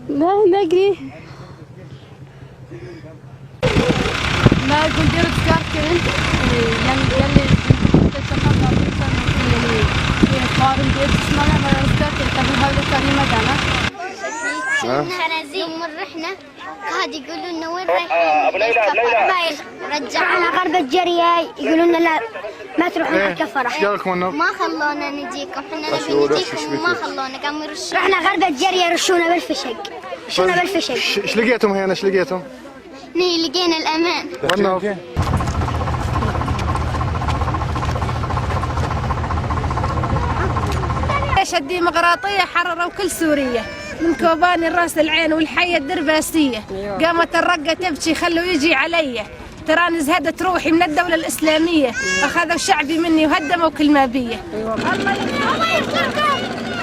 لا نجري ما قلت دير تذكرتين يعني قال لي تتمنى يعني قارن دير تسمعنا ما تذكرتين قبل هذا الكلمة أنا هنزيم من رحنا هاد يقولوا لنا وين رايحين رجعنا غرب الجرية يقولوا لنا لا ما تروحون حتى فرح ما خلونا نجيكم احنا نبي نجيكم وما خلونا قاموا يرشون رحنا غرب الجرية يرشونا بالفشق ايش لقيتم هنا ايش لقيتم؟ لقينا الأمان ايش الديمقراطية حرروا كل سورية من كوباني الراس العين والحية الدرباسية قامت الرقة تبكي خلوا يجي علي تراني زهدت روحي من الدولة الإسلامية أخذوا شعبي مني وهدموا كل ما بيه الله يستركم